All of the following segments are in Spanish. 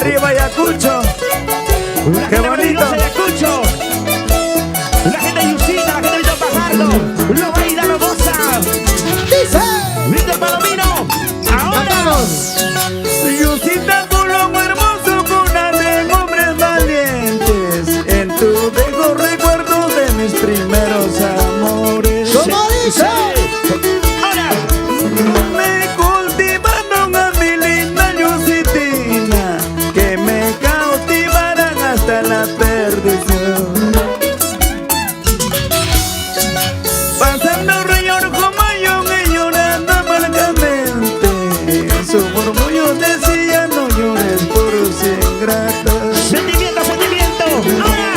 Arriba Ayacucho. Qué bonito. Ayacucho. La gente de Lucina, la gente de Víctor Fajardo. Lo baila, lo goza. Dice Víctor Palomino. Ahora. Yusita, Colón hermoso, cuna de hombres valientes. En tu dejo recuerdos de mis primeros amores. ¿Cómo dice? Ahora. Me cultivaron a mi linda Yusitina, que me cautivarán hasta la perdición. Pasando río Jomayón y llorando amargamente, su murmullo decía: no llores por su ingrata. Sentimiento, sentimiento. Ahora.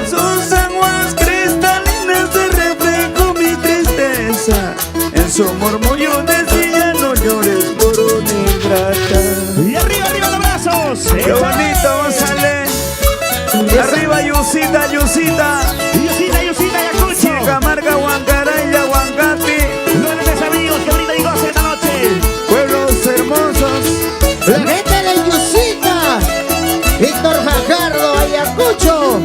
Sus aguas cristalinas se reflejó mi tristeza. En su murmullo decía: no llores por una ingrata. Y arriba, arriba los brazos. Qué bonito, González. Arriba Yusita, Yusita. Yusita, Yusita, Ayacucho. Camarga, Huancaraya, Huancati. Los grandes amigos que ahorita digo esta noche. Pueblos hermosos. La gente de Yusita, Víctor Fajardo, Ayacucho.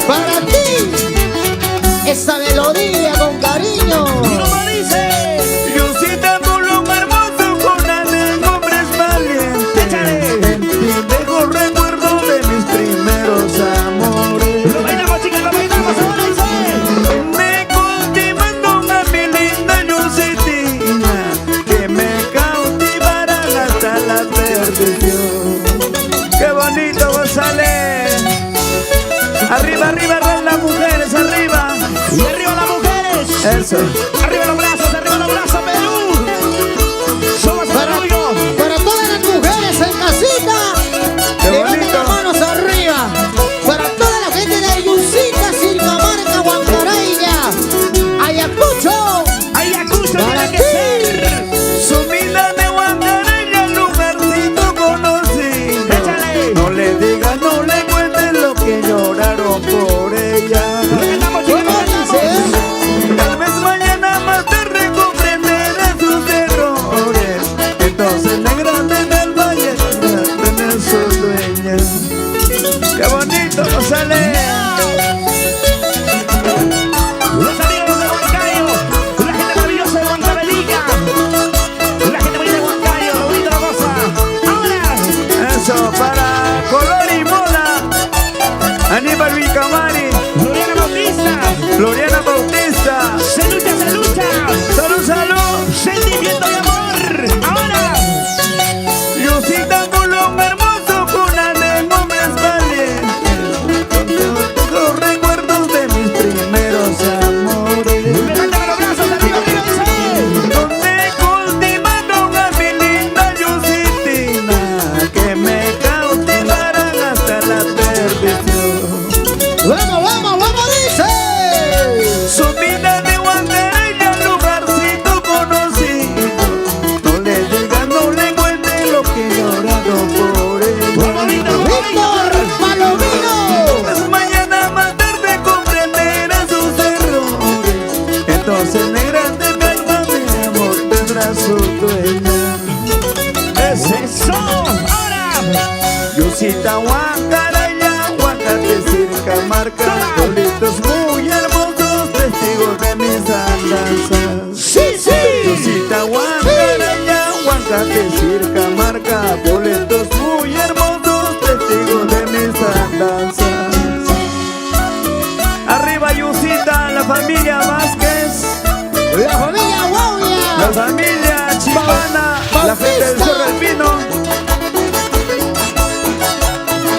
Para ti, esa melodía con cariño. Y como dice. Yusita, Colón hermoso, cuna de hombres valientes. Échale. En ti dejo recuerdo de mis primeros amores. Lo bailamos, chicas, lo bailamos. Ahora dice. Me cultivaron a mi linda Yusitina, que me cautivarán hasta la perdición. Qué bonito, González. Arriba, arriba, las mujeres, arriba. Y arriba las mujeres. Eso. Arriba los brazos, Perú. Somos el orgullo. Para todas las mujeres en casita, Qué levanten bonito. las manos arriba. Para toda la gente de Yusita, Silcamarca, Huancaraya, Ayacucho. Ayacucho Para tiene que ti. ser. Sumida de Huancaraya, lugarcito conocido. Échale. No le digas, no le cuentes lo que lloraron por ella. Lo cantamos, chicas, lo ¿Cómo cantamos. dice? Tal vez mañana más tarde comprenderá sus errores. Entonces la grande del valle tener su dueña. Qué bonito, González. Los amigos de Huancayo. La gente maravillosa de Huancavelica. La gente bonita de Huancayo. Lo bonito lo goza. Ahora. Eso, para Color y Mola. Aníbal Vicamari. Gloriana Bautista. Gloriana Bautista. Se lucha, se lucha. Salud, salud. Sentimiento y amor. Ahora. Yusita, Colón hermoso, cuna de hombres valientes. Los recuerdos de mis primeros amores. Levántame los brazos, arriba, arriba, dice. Donde cultivaron a mi linda Yusitina, que me cautivarán hasta la perdición. Vamos, vamos, vamos, dice. Su vida de Huancaraya, lugarcito conocido. No le digas, no le cuentes lo que he llorado por ella. Víctor Palomino. Pues mañana más tarde comprenderá sus errores. Entonces negra de calma de amor tendrá su dueña. Eso. Ahora. Yusita, Huancaraya, Huancate, Silcamarca, pueblitos muy hermosos, testigos de mis andanzas. Sí, sí. Yusita, Huancaraya, Huancate, Silcamarca, pueblitos muy hermosos, testigos de mis andanzas. Arriba Yusita, la familia Vázquez, La familia la Guauya. familia Chipana, la gente del Cerro del Pino.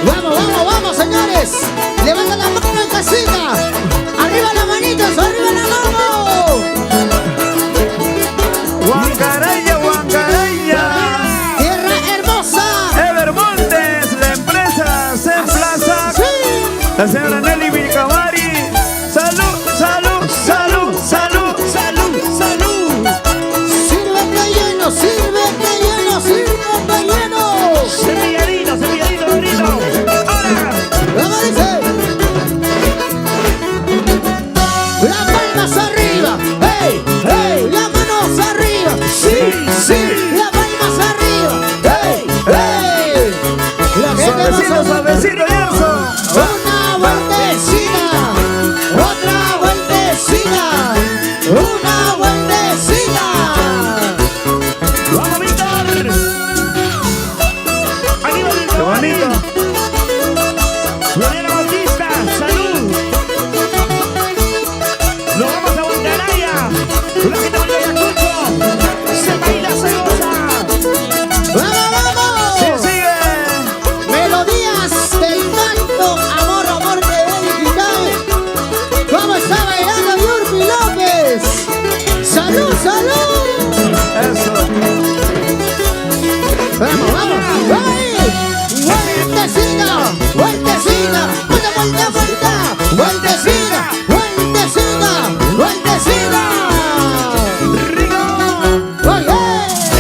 Vamos, vamos, vamos, señores. Levanten la mano en casita. Arriba las manitos, arriba la mano. Huancaraya, Huancaraya. Nos vamos a Huancaraya. La gente bonita de Ayacucho. Se baila, se goza. ¡Vamos, vamos! ¡Sí, sigue! Melodías del canto, amor, amor de Digital. ¿Cómo está bailando Yurpi López? ¡Salud, salud! Eso. ¡Vamos, vamos! ¡Ay! ¡Vueltecita! ¡Vueltecita! ¡Vuelta, vuelta, vuelta! ¡Vueltecita! ¡Vueltecita! ¡Vueltecita! Rico. ¡Oye!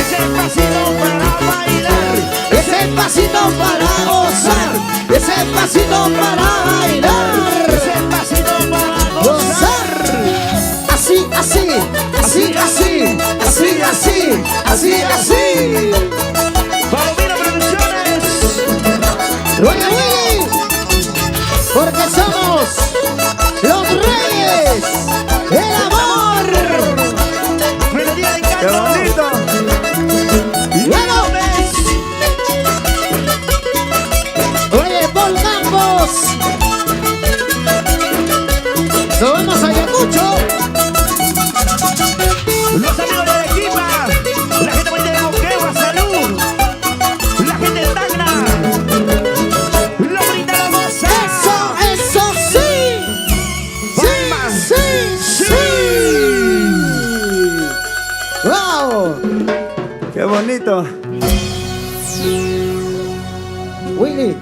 Ese pasito para bailar. Ese pasito para gozar, ese pasito para bailar, Ese pasito para gozar. gozar. Así, así, así, así, así, así, así, así. Palomino Producciones. Oye, Willy, porque somos los reyes del amor. Melodía de ¡Qué canto. bonito! ¡Bueno! Oye, Paul Campos. Nos vamos a Ayacucho. Los amigos de Arequipa. La gente bonita de Moquegua, salud. La gente de Tacna. Lo bonita de Moza. Eso sí. Bamba. Sí, sí, sí. Wow. ¡Qué bonito! Willy,